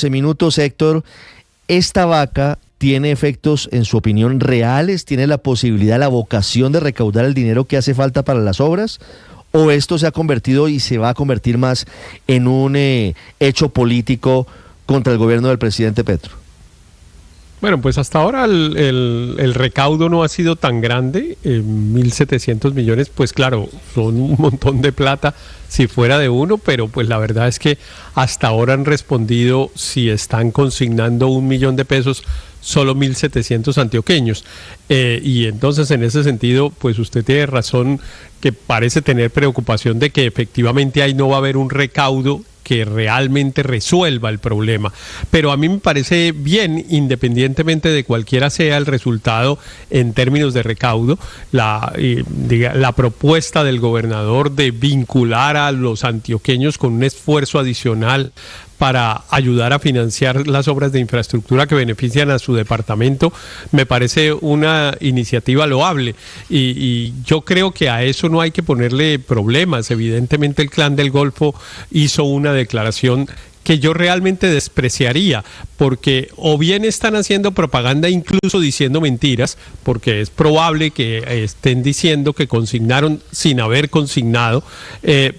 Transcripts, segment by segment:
Minutos, Héctor, ¿esta vaca tiene efectos, en su opinión, reales? ¿Tiene la posibilidad, la vocación de recaudar el dinero que hace falta para las obras? ¿O esto se ha convertido y se va a convertir más en un hecho político contra el gobierno del presidente Petro? Bueno, pues hasta ahora el recaudo no ha sido tan grande, 1.700 millones, pues claro, son un montón de plata si fuera de uno, pero pues la verdad es que hasta ahora han respondido, si están consignando 1 millón de pesos, solo 1.700 antioqueños. Y entonces en ese sentido, pues usted tiene razón, que parece tener preocupación de que efectivamente ahí no va a haber un recaudo que realmente resuelva el problema. Pero a mí me parece bien, independientemente de cualquiera sea el resultado en términos de recaudo, la propuesta del gobernador de vincular a los antioqueños con un esfuerzo adicional para ayudar a financiar las obras de infraestructura que benefician a su departamento, me parece una iniciativa loable y yo creo que a eso no hay que ponerle problemas. Evidentemente el Clan del Golfo hizo una declaración que yo realmente despreciaría, porque o bien están haciendo propaganda, incluso diciendo mentiras, porque es probable que estén diciendo que consignaron sin haber consignado,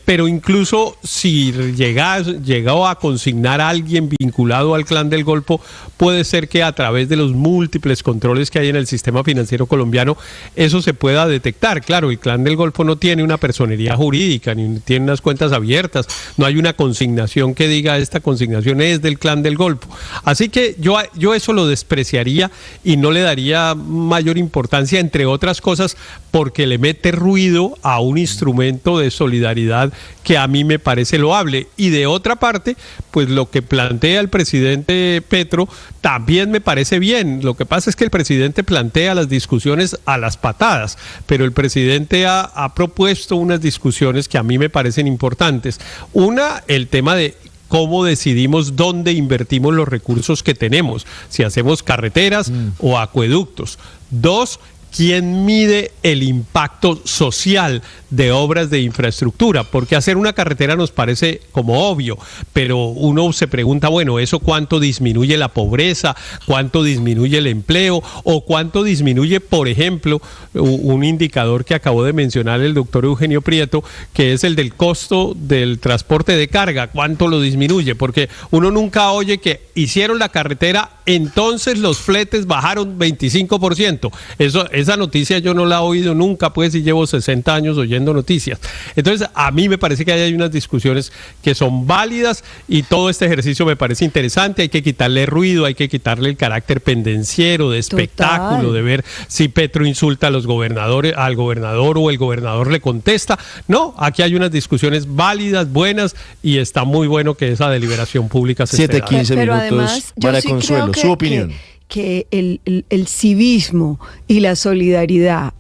pero incluso si llegó a consignar a alguien vinculado al Clan del Golfo, puede ser que a través de los múltiples controles que hay en el sistema financiero colombiano, eso se pueda detectar. Claro, el Clan del Golfo no tiene una personería jurídica, ni tiene unas cuentas abiertas, no hay una consignación que diga esta consignación es del Clan del Golfo. Así que yo eso lo despreciaría y no le daría mayor importancia, entre otras cosas, porque le mete ruido a un instrumento de solidaridad que a mí me parece loable. Y de otra parte, pues lo que plantea el presidente Petro también me parece bien. Lo que pasa es que el presidente plantea las discusiones a las patadas, pero el presidente ha propuesto unas discusiones que a mí me parecen importantes. Una, el tema de cómo decidimos dónde invertimos los recursos que tenemos, si hacemos carreteras o acueductos. Dos, ¿quién mide el impacto social de obras de infraestructura? Porque hacer una carretera nos parece como obvio, pero uno se pregunta, bueno, ¿eso cuánto disminuye la pobreza? ¿Cuánto disminuye el empleo? ¿O cuánto disminuye, por ejemplo, un indicador que acabó de mencionar el doctor Eugenio Prieto, que es el del costo del transporte de carga? ¿Cuánto lo disminuye? Porque uno nunca oye que hicieron la carretera, entonces los fletes bajaron 25%. Esa noticia yo no la he oído nunca, pues, y llevo 60 años oyendo noticias. Entonces, a mí me parece que hay unas discusiones que son válidas y todo este ejercicio me parece interesante. Hay que quitarle ruido, hay que quitarle el carácter pendenciero, de espectáculo, total, de ver si Petro insulta a los gobernadores, al gobernador o el gobernador le contesta. No, aquí hay unas discusiones válidas, buenas, y está muy bueno que esa deliberación pública se esté dando. 7:15 minutos, además, María Consuelo, su opinión. Que el civismo y la solidaridad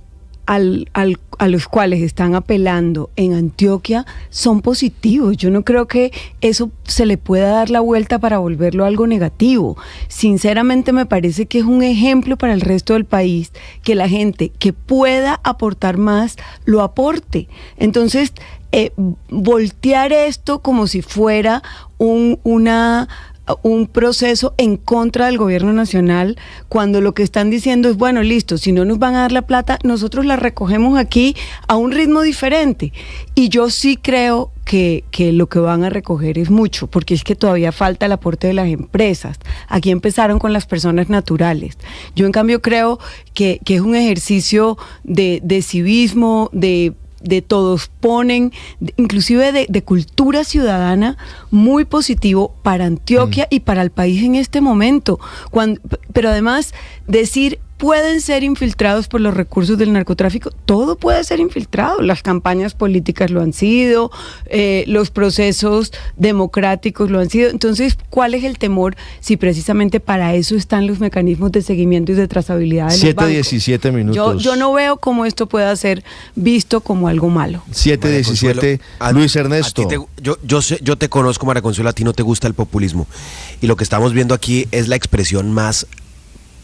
a los cuales están apelando en Antioquia son positivos. Yo no creo que eso se le pueda dar la vuelta para volverlo algo negativo. Sinceramente me parece que es un ejemplo para el resto del país, que la gente que pueda aportar más, lo aporte. Entonces, voltear esto como si fuera un proceso en contra del gobierno nacional, cuando lo que están diciendo es, bueno, listo, si no nos van a dar la plata, nosotros la recogemos aquí a un ritmo diferente. Y yo sí creo que lo que van a recoger es mucho, porque es que todavía falta el aporte de las empresas. Aquí empezaron con las personas naturales. Yo en cambio creo que es un ejercicio de civismo, de todos ponen, inclusive de cultura ciudadana, muy positivo para Antioquia y para el país en este momento. Pero además, decir, pueden ser infiltrados por los recursos del narcotráfico, todo puede ser infiltrado. Las campañas políticas lo han sido, los procesos democráticos lo han sido. Entonces, ¿cuál es el temor si precisamente para eso están los mecanismos de seguimiento y de trazabilidad de los bancos? 7:17 minutos. Yo no veo cómo esto pueda ser visto como algo malo. 7:17, Luis Ernesto. Yo te conozco, María Consuelo, a ti no te gusta el populismo. Y lo que estamos viendo aquí es la expresión más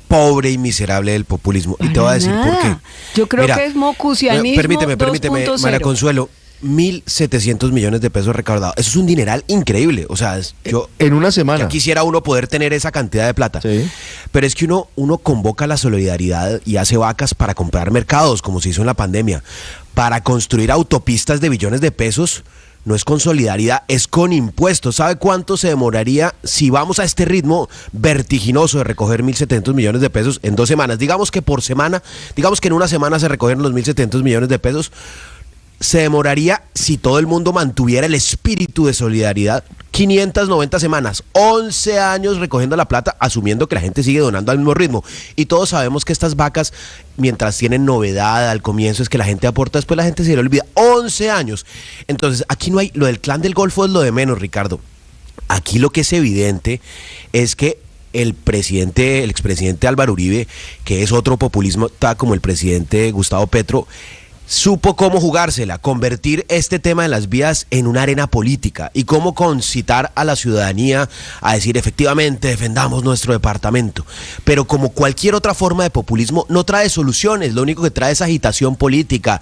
pobre y miserable del populismo. Y te voy a decir por qué. Yo creo que es mocusianismo. Permíteme, María Consuelo. 1.700 millones de pesos recaudados. Eso es un dineral increíble. O sea, yo en una semana ya quisiera uno poder tener esa cantidad de plata. Sí. Pero es que uno convoca la solidaridad y hace vacas para comprar mercados, como se hizo en la pandemia. Para construir autopistas de billones de pesos, no es con solidaridad, es con impuestos. ¿Sabe cuánto se demoraría si vamos a este ritmo vertiginoso de recoger 1.700 millones de pesos en 2 semanas? Digamos que por semana, digamos que en una semana se recogieron los 1.700 millones de pesos. Se demoraría, si todo el mundo mantuviera el espíritu de solidaridad, 590 semanas, 11 años recogiendo la plata, asumiendo que la gente sigue donando al mismo ritmo. Y todos sabemos que estas vacas, mientras tienen novedad al comienzo, es que la gente aporta, después la gente se le olvida. 11 años. Entonces, aquí no hay, lo del Clan del Golfo es lo de menos, Ricardo. Aquí lo que es evidente es que el expresidente Álvaro Uribe, que es otro populismo, está como el presidente Gustavo Petro, supo cómo jugársela, convertir este tema de las vías en una arena política y cómo concitar a la ciudadanía a decir efectivamente defendamos nuestro departamento. Pero como cualquier otra forma de populismo, no trae soluciones, lo único que trae es agitación política,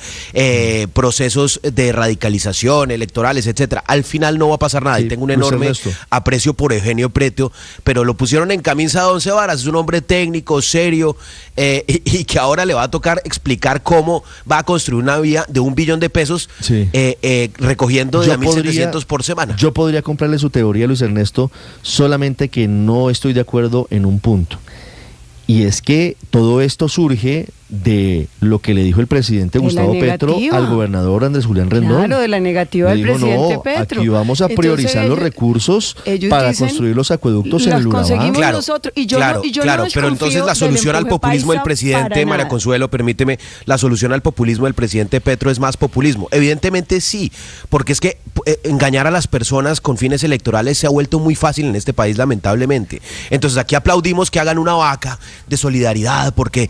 procesos de radicalización, electorales, etcétera. Al final no va a pasar nada. Sí, y tengo un enorme aprecio por Eugenio Preto, pero lo pusieron en camisa de 11 varas, es un hombre técnico, serio, y que ahora le va a tocar explicar cómo va a construir una vía de 1 billón de pesos, sí, recogiendo de 1.700 por semana. Yo podría comprarle su teoría, Luis Ernesto, solamente que no estoy de acuerdo en un punto. Y es que todo esto surge de lo que le dijo el presidente Gustavo Petro al gobernador Andrés Julián Rendón. Claro, de la negativa del presidente Petro. Aquí vamos a priorizar los recursos para construir los acueductos en el Urabá. Claro, nosotros, claro, pero entonces la solución al populismo del presidente, María Consuelo, permíteme, la solución al populismo del presidente Petro es más populismo. Evidentemente sí, porque es que engañar a las personas con fines electorales se ha vuelto muy fácil en este país, lamentablemente. Entonces aquí aplaudimos que hagan una vaca de solidaridad porque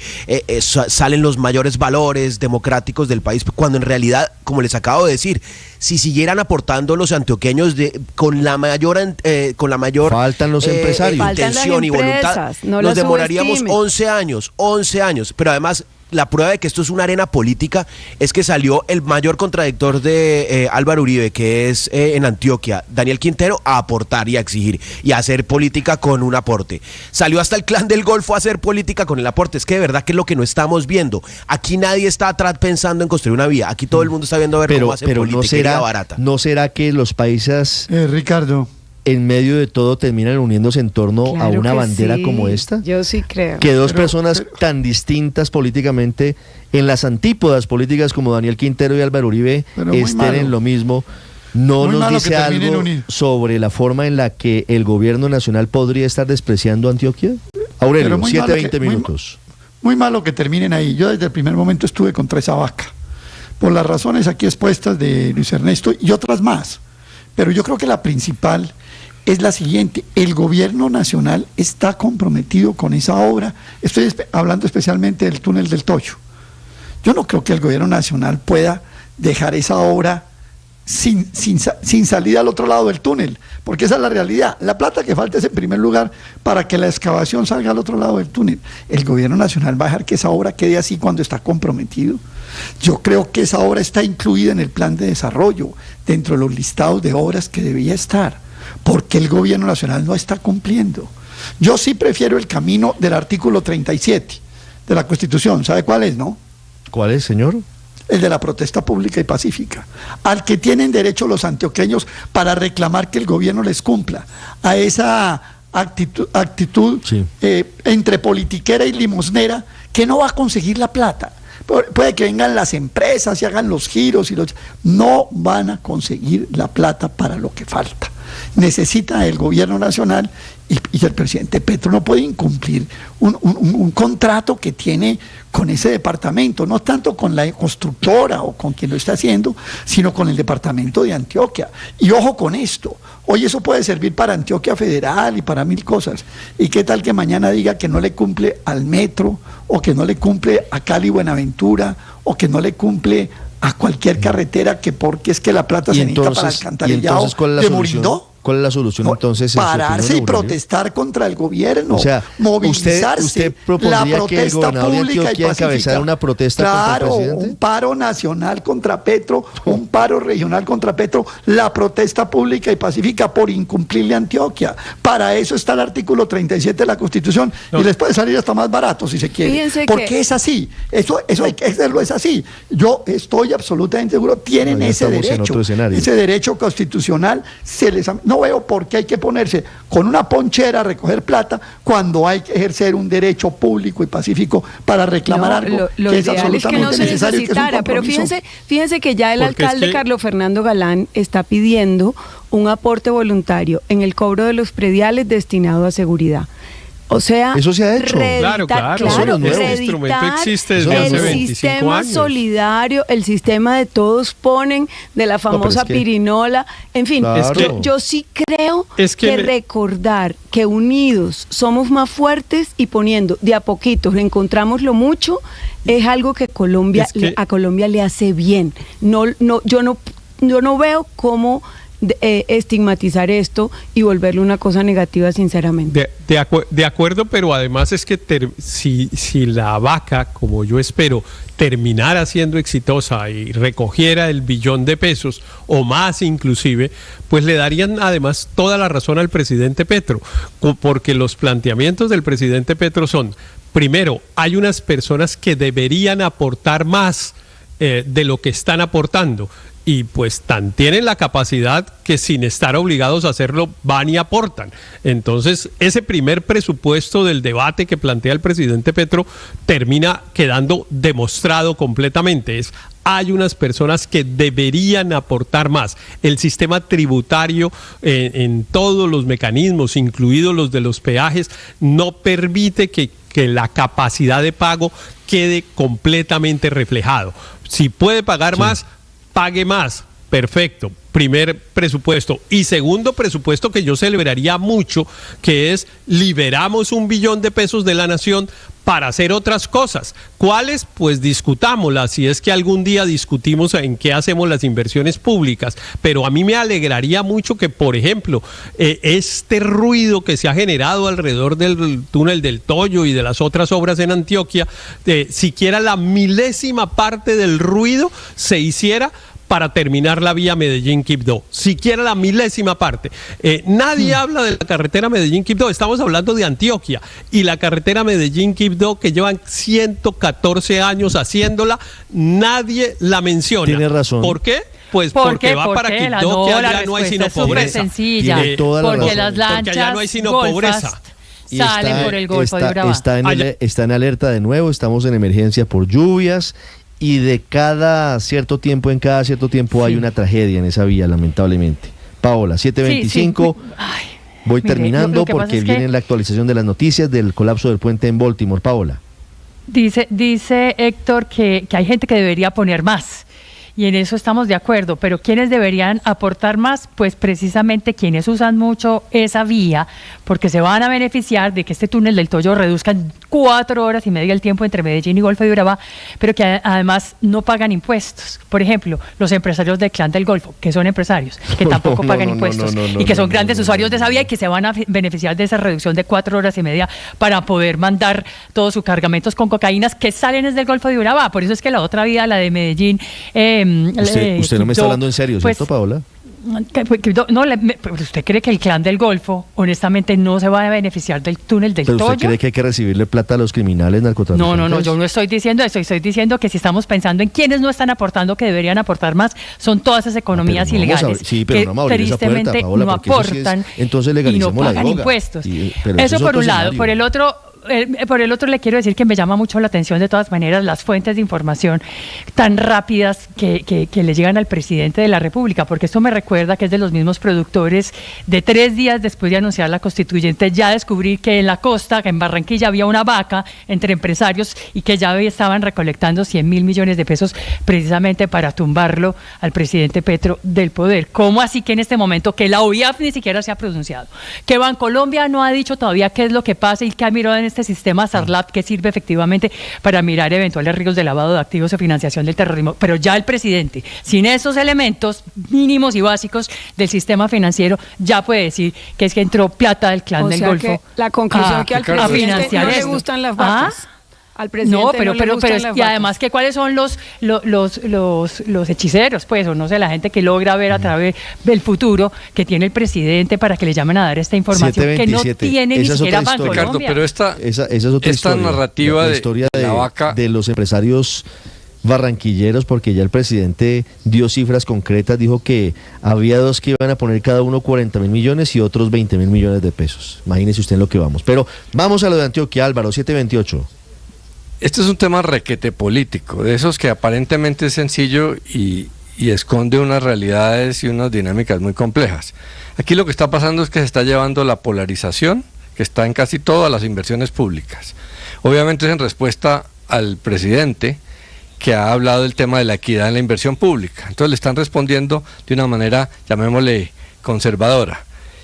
salen los mayores valores democráticos del país, cuando en realidad, como les acabo de decir, si siguieran aportando los antioqueños con la mayor faltan los empresarios, intención y voluntad, nos demoraríamos 11 años, pero además la prueba de que esto es una arena política es que salió el mayor contradictor de Álvaro Uribe, que es en Antioquia, Daniel Quintero, a aportar y a exigir y a hacer política con un aporte. Salió hasta el Clan del Golfo a hacer política con el aporte. Es que de verdad que es lo que no estamos viendo. Aquí nadie está atrás pensando en construir una vía. Aquí todo el mundo está viendo a ver cómo hace política barata. ¿No será que los países, Ricardo, en medio de todo terminan uniéndose en torno a una bandera como esta? Yo sí creo. Que dos personas tan distintas políticamente, en las antípodas políticas como Daniel Quintero y Álvaro Uribe, estén en lo mismo. ¿No nos dice algo sobre la forma en la que el gobierno nacional podría estar despreciando a Antioquia? Aurelio, 7:20 minutos. Muy malo que terminen ahí. Yo desde el primer momento estuve contra esa vaca, por las razones aquí expuestas de Luis Ernesto y otras más. Pero yo creo que la principal es la siguiente: el gobierno nacional está comprometido con esa obra. Estoy hablando especialmente del túnel del Toyo. Yo no creo que el gobierno nacional pueda dejar esa obra sin salida al otro lado del túnel, porque esa es la realidad. La plata que falta es en primer lugar para que la excavación salga al otro lado del túnel. El gobierno nacional va a dejar que esa obra quede así cuando está comprometido. Yo creo que esa obra está incluida en el plan de desarrollo, dentro de los listados de obras que debía estar, porque el gobierno nacional no está cumpliendo. Yo sí prefiero el camino del artículo 37 de la Constitución. ¿Sabe cuál es, no? ¿Cuál es, señor? El de la protesta pública y pacífica, al que tienen derecho los antioqueños para reclamar que el gobierno les cumpla, a esa actitud sí, entre politiquera y limosnera, que no va a conseguir la plata. Puede que vengan las empresas y hagan los giros, no van a conseguir la plata para lo que falta. Necesita el gobierno nacional y el presidente Petro no puede incumplir un contrato que tiene con ese departamento, no tanto con la constructora o con quien lo está haciendo, sino con el departamento de Antioquia. Y ojo con esto, hoy eso puede servir para Antioquia Federal y para 1000 cosas. ¿Y qué tal que mañana diga que no le cumple al metro, o que no le cumple a Cali Buenaventura, o que no le cumple a cualquier carretera, que porque es que la plata se necesita para el alcantarillado de Murindó? ¿Cuál es la solución entonces? Pararse y protestar contra el gobierno, o sea, movilizarse, usted propondría la protesta que el gobernador de pública y Antioquia encabezara pacífica. una protesta contra el presidente. Un paro nacional contra Petro, un paro regional contra Petro, la protesta pública y pacífica por incumplirle a Antioquia. Para eso está el artículo 37 de la Constitución y les puede salir hasta más barato si se quiere. Fíjense porque es así, eso hay que hacerlo, es así. Yo estoy absolutamente seguro, tienen ese derecho constitucional, no veo por qué hay que ponerse con una ponchera a recoger plata cuando hay que ejercer un derecho público y pacífico para reclamar algo lo que es ideal es que no absolutamente se necesario y que es un necesitara, pero compromiso. fíjense que ya el Porque alcalde Carlos Fernando Galán está pidiendo un aporte voluntario en el cobro de los prediales destinado a seguridad. O sea, eso se ha hecho. Claro. Este instrumento existe desde hace 25 el sistema años. solidario, el sistema de todos ponen, de la famosa pirinola, en fin, claro. yo sí creo que recordar que unidos somos más fuertes y poniendo de a poquitos encontramos lo mucho, es algo que a Colombia le hace bien. Yo no veo cómo estigmatizar esto y volverlo una cosa negativa, sinceramente. De acuerdo, pero además es que si la vaca, como yo espero, terminara siendo exitosa y recogiera el billón de pesos o más inclusive, pues le darían además toda la razón al presidente Petro, porque los planteamientos del presidente Petro son: primero, hay unas personas que deberían aportar más de lo que están aportando, y pues tienen la capacidad que sin estar obligados a hacerlo van y aportan. Entonces ese primer presupuesto del debate que plantea el presidente Petro termina quedando demostrado completamente. Hay unas personas que deberían aportar más. El sistema tributario en todos los mecanismos, incluidos los de los peajes, no permite que la capacidad de pago quede completamente reflejado. Si puede pagar más, pague más, perfecto, primer presupuesto. Y segundo presupuesto que yo celebraría mucho, que es: liberamos $1 billón de la nación para hacer otras cosas. ¿Cuáles? Pues discutámoslas, si es que algún día discutimos en qué hacemos las inversiones públicas. Pero a mí me alegraría mucho que, por ejemplo, este ruido que se ha generado alrededor del túnel del Toyo y de las otras obras en Antioquia, siquiera la milésima parte del ruido se hiciera para terminar la vía Medellín-Quibdó, siquiera la milésima parte. Nadie habla de la carretera Medellín-Quibdó, estamos hablando de Antioquia, y la carretera Medellín-Quibdó, que llevan 114 años haciéndola, nadie la menciona. Tiene razón. ¿Por qué? Pues porque va para Quibdó, que allá no hay sino pobreza. Sencilla, porque las lanchas, porque allá no hay sino pobreza. Salen por el Golfo de Urabá. Está en alerta de nuevo, estamos en emergencia por lluvias. Y en cada cierto tiempo hay una tragedia en esa vía, lamentablemente. Paola, 7:25. Voy terminando porque viene la actualización de las noticias del colapso del puente en Baltimore. Paola. Dice Héctor que hay gente que debería poner más. Y en eso estamos de acuerdo, pero ¿quiénes deberían aportar más? Pues precisamente quienes usan mucho esa vía, porque se van a beneficiar de que este túnel del Toyo reduzca en 4 horas y media el tiempo entre Medellín y Golfo de Urabá, pero que además no pagan impuestos. Por ejemplo, los empresarios del Clan del Golfo, que son empresarios, que tampoco pagan impuestos y que son grandes usuarios de esa vía y que se van a beneficiar de esa reducción de 4 horas y media para poder mandar todos sus cargamentos con cocaínas que salen desde el Golfo de Urabá. Por eso es que la otra vía, la de Medellín... Usted no me está hablando en serio, ¿cierto, Paola? ¿Usted cree que el Clan del Golfo, honestamente, no se va a beneficiar del túnel del Toyo? ¿Pero usted cree que hay que recibirle plata a los criminales narcotraficantes? No, yo no estoy diciendo eso. Estoy diciendo que si estamos pensando en quienes no están aportando, que deberían aportar más, son todas esas economías ilegales que tristemente no aportan entonces y no pagan impuestos. Eso por un lado. Por el otro le quiero decir que me llama mucho la atención de todas maneras las fuentes de información tan rápidas que le llegan al presidente de la República, porque esto me recuerda que es de los mismos productores de 3 días después de anunciar la constituyente ya descubrir que en la costa, que en Barranquilla había una vaca entre empresarios y que ya estaban recolectando 100.000 millones de pesos precisamente para tumbarlo al presidente Petro del poder. ¿Cómo así que en este momento que la OIAF ni siquiera se ha pronunciado? Que Bancolombia no ha dicho todavía qué es lo que pasa y que ha mirado en este sistema SARLAP que sirve efectivamente para mirar eventuales riesgos de lavado de activos o financiación del terrorismo, pero ya el presidente, sin esos elementos mínimos y básicos del sistema financiero, ya puede decir que es que entró plata del clan del Golfo. Que la conclusión es que al presidente no le gustan las vacas. Al presidente no le gustan las vacas. Y además que cuáles son los hechiceros, pues, o no sé, la gente que logra ver a través del futuro que tiene el presidente para que le llamen a dar esta información que no tiene ni siquiera Banco Colombia. Ricardo, pero esta es otra historia, narrativa la historia de la vaca de los empresarios barranquilleros, porque ya el presidente dio cifras concretas, dijo que había dos que iban a poner cada uno 40.000 millones y otros 20.000 millones de pesos. Imagínese usted en lo que vamos. Pero vamos a lo de Antioquia, Álvaro, 728. Este es un tema requete político, de esos que aparentemente es sencillo y esconde unas realidades y unas dinámicas muy complejas. Aquí lo que está pasando es que se está llevando la polarización que está en casi todas las inversiones públicas. Obviamente es en respuesta al presidente, que ha hablado del tema de la equidad en la inversión pública. Entonces le están respondiendo de una manera, llamémosle, conservadora.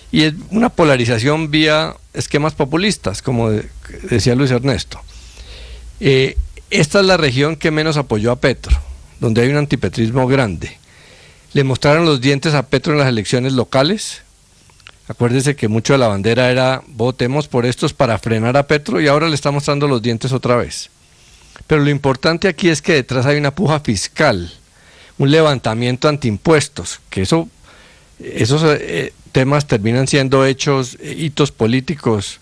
Y es una polarización vía esquemas populistas, como decía Luis Ernesto. Esta es la región que menos apoyó a Petro, donde hay un antipetrismo grande. Le mostraron los dientes a Petro en las elecciones locales. Acuérdese que mucho de la bandera era votemos por estos para frenar a Petro, y ahora le está mostrando los dientes otra vez. Pero lo importante aquí es que detrás hay una puja fiscal, un levantamiento antiimpuestos, que esos temas terminan siendo hitos políticos,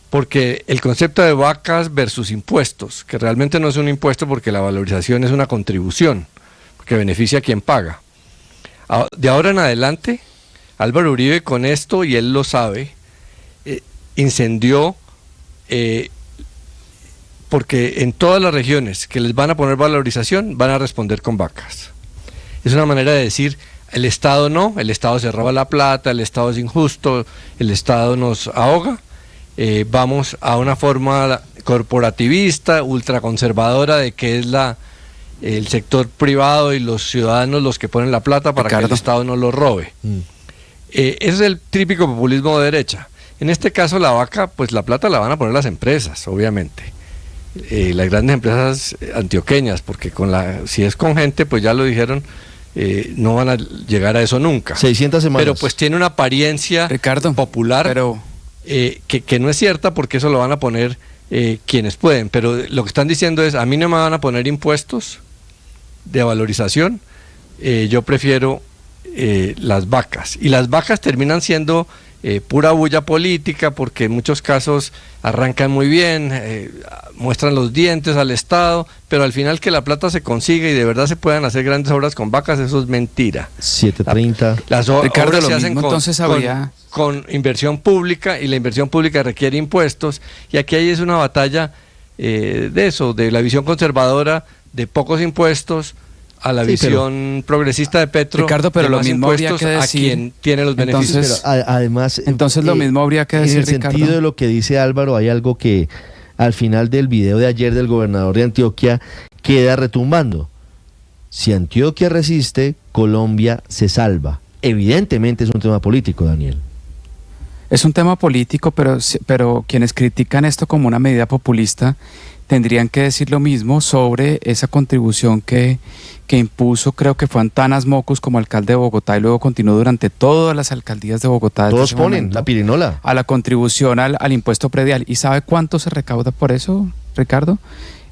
porque el concepto de vacas versus impuestos, que realmente no es un impuesto porque la valorización es una contribución, que beneficia a quien paga. De ahora en adelante, Álvaro Uribe con esto, y él lo sabe, incendió, porque en todas las regiones que les van a poner valorización, van a responder con vacas. Es una manera de decir, el Estado no, el Estado se roba la plata, el Estado es injusto, el Estado nos ahoga. Vamos a una forma corporativista, ultraconservadora de que es el sector privado y los ciudadanos los que ponen la plata para que el Estado no lo robe. Ese es el típico populismo de derecha. En este caso la vaca, pues la plata la van a poner las empresas, obviamente. Las grandes empresas antioqueñas, porque si es con gente, pues ya lo dijeron, no van a llegar a eso nunca. 600 semanas. Pero pues tiene una apariencia popular, que no es cierta, porque eso lo van a poner quienes pueden. Pero lo que están diciendo es, a mí no me van a poner impuestos de valorización, yo prefiero las vacas. Y las vacas terminan siendo pura bulla política, porque en muchos casos arrancan muy bien, muestran los dientes al Estado, pero al final que la plata se consigue y de verdad se puedan hacer grandes obras con vacas, eso es mentira. 730. Las obras se hacen con inversión pública, y la inversión pública requiere impuestos, y aquí es una batalla de la visión conservadora de pocos impuestos a la visión progresista de Petro. Ricardo, pero lo mismo habría que decir a quien tiene los beneficios. Pero además, entonces lo mismo habría que decir, en el Ricardo, sentido de lo que dice Álvaro, hay algo que al final del video de ayer del gobernador de Antioquia queda retumbando. Si Antioquia resiste, Colombia se salva. Evidentemente es un tema político, Daniel. Es un tema político, pero quienes critican esto como una medida populista tendrían que decir lo mismo sobre esa contribución que impuso, creo que fue Antanas Mocus como alcalde de Bogotá, y luego continuó durante todas las alcaldías de Bogotá. Todos ponen la pirinola. A la contribución al impuesto predial. ¿Y sabe cuánto se recauda por eso, Ricardo?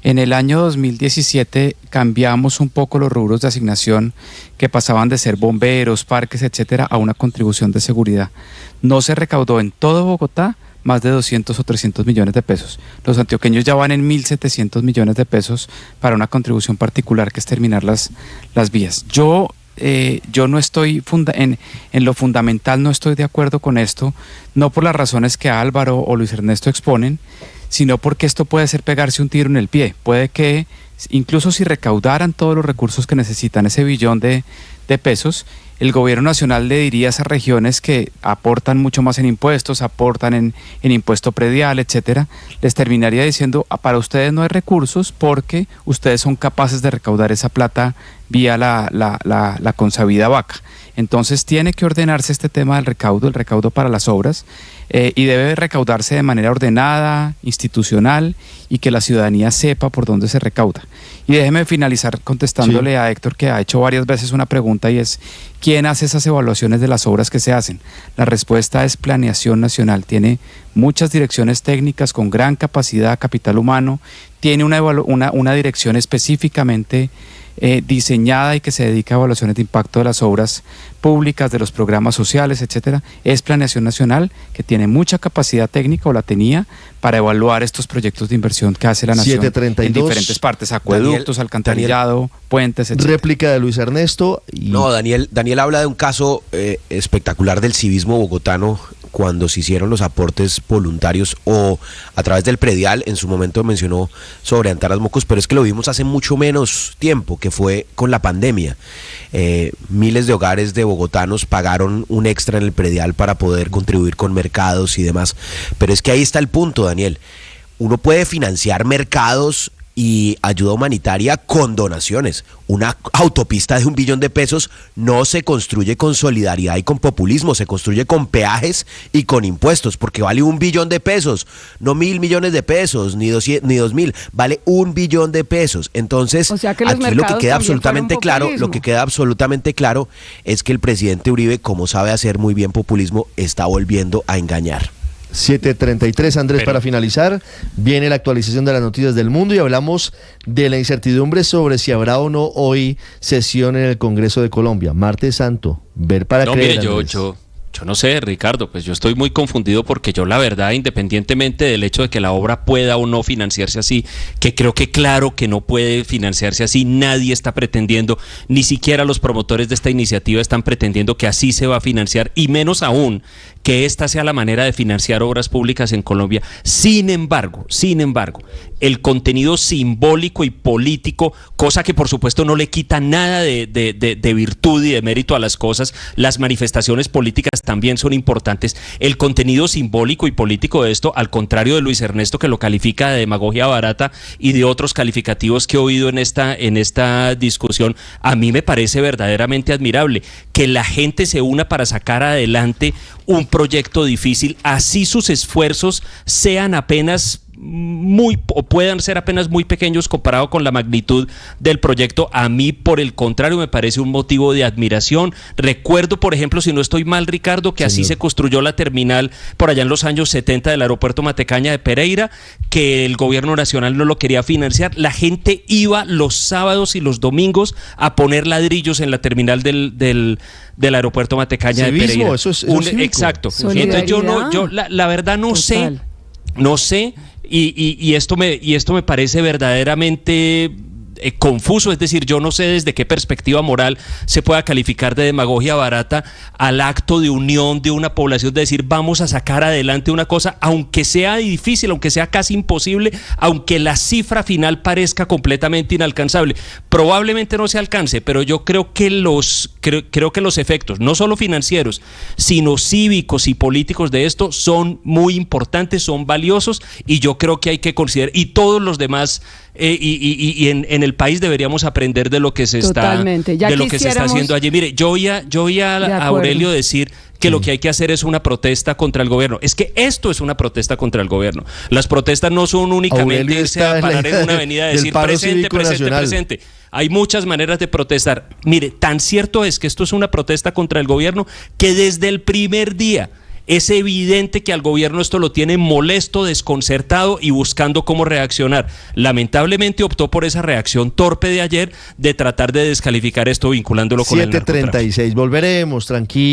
En el año 2017 cambiamos un poco los rubros de asignación, que pasaban de ser bomberos, parques, etcétera, a una contribución de seguridad. No se recaudó en todo Bogotá más de 200 o 300 millones de pesos. Los antioqueños ya van en 1.700 millones de pesos para una contribución particular, que es terminar las vías. Yo no estoy en lo fundamental, no estoy de acuerdo con esto, no por las razones que Álvaro o Luis Ernesto exponen, sino porque esto puede ser pegarse un tiro en el pie. Puede que incluso si recaudaran todos los recursos que necesitan, ese billón de pesos, el gobierno nacional le diría a esas regiones que aportan mucho más en impuestos, aportan en impuesto predial, etcétera, les terminaría diciendo, para ustedes no hay recursos porque ustedes son capaces de recaudar esa plata vía la consabida vaca. Entonces tiene que ordenarse este tema del recaudo, el recaudo para las obras. y debe recaudarse de manera ordenada, institucional, y que la ciudadanía sepa por dónde se recauda. Y déjeme finalizar contestándole a Héctor, que ha hecho varias veces una pregunta, y es: ¿quién hace esas evaluaciones de las obras que se hacen? La respuesta es Planeación Nacional. Tiene muchas direcciones técnicas con gran capacidad, capital humano, tiene una dirección específicamente diseñada y que se dedica a evaluaciones de impacto de las obras públicas, de los programas sociales, etcétera. Es Planeación Nacional, que tiene mucha capacidad técnica, o la tenía, para evaluar estos proyectos de inversión que hace la nación 732, en diferentes partes: acueductos, alcantarillado, puentes, etcétera. Réplica de Luis Ernesto. No, Daniel habla de un caso espectacular del civismo bogotano, cuando se hicieron los aportes voluntarios o a través del predial. En su momento mencionó sobre Antanas Mocos, pero es que lo vimos hace mucho menos tiempo, que fue con la pandemia. Miles de hogares de bogotanos pagaron un extra en el predial para poder contribuir con mercados y demás. Pero es que ahí está el punto, Daniel. Uno puede financiar mercados y ayuda humanitaria con donaciones. Una autopista de 1 billón de pesos no se construye con solidaridad y con populismo, se construye con peajes y con impuestos, porque vale 1 billón de pesos, no 1.000 millones de pesos, ni 2.000, vale 1 billón de pesos. Entonces, o sea que aquí lo que queda absolutamente claro es que el presidente Uribe, como sabe hacer muy bien populismo, está volviendo a engañar. 7:33, Andrés, para finalizar, viene la actualización de las noticias del mundo y hablamos de la incertidumbre sobre si habrá o no hoy sesión en el Congreso de Colombia. Martes Santo, ver para creer. Mire, yo no sé, Ricardo, pues yo estoy muy confundido, porque yo la verdad, independientemente del hecho de que la obra pueda o no financiarse así, que creo que claro que no puede financiarse así, nadie está pretendiendo, ni siquiera los promotores de esta iniciativa están pretendiendo que así se va a financiar, y menos aún que esta sea la manera de financiar obras públicas en Colombia. Sin embargo, el contenido simbólico y político, cosa que por supuesto no le quita nada de virtud y de mérito a las cosas, las manifestaciones políticas también son importantes. El contenido simbólico y político de esto, al contrario de Luis Ernesto, que lo califica de demagogia barata, y de otros calificativos que he oído en esta discusión, a mí me parece verdaderamente admirable que la gente se una para sacar adelante un proyecto difícil, así sus esfuerzos sean apenas puedan ser apenas muy pequeños comparado con la magnitud del proyecto. A mí, por el contrario, me parece un motivo de admiración. Recuerdo, por ejemplo, si no estoy mal, Ricardo, que así se construyó la terminal por allá en los años 70 del aeropuerto Matecaña de Pereira, que el gobierno nacional no lo quería financiar. La gente iba los sábados y los domingos a poner ladrillos en la terminal del aeropuerto Matecaña de Pereira. Eso es exacto. Entonces yo la verdad no sé. Y esto me parece verdaderamente confuso, es decir, yo no sé desde qué perspectiva moral se pueda calificar de demagogia barata al acto de unión de una población, de decir vamos a sacar adelante una cosa, aunque sea difícil, aunque sea casi imposible, aunque la cifra final parezca completamente inalcanzable. Probablemente no se alcance, pero yo creo que creo que los efectos, no solo financieros, sino cívicos y políticos de esto son muy importantes, son valiosos, y yo creo que hay que considerar, y todos los demás en el país deberíamos aprender de lo que se está haciendo allí. Mire, yo oía a Aurelio decir que lo que hay que hacer es una protesta contra el gobierno. Es que esto es una protesta contra el gobierno. Las protestas no son únicamente irse a parar en una avenida y decir presente. Hay muchas maneras de protestar. Mire, tan cierto es que esto es una protesta contra el gobierno, que desde el primer día es evidente que al gobierno esto lo tiene molesto, desconcertado y buscando cómo reaccionar. Lamentablemente optó por esa reacción torpe de ayer de tratar de descalificar esto vinculándolo con el narcotráfico. 7:36, volveremos, tranquilo.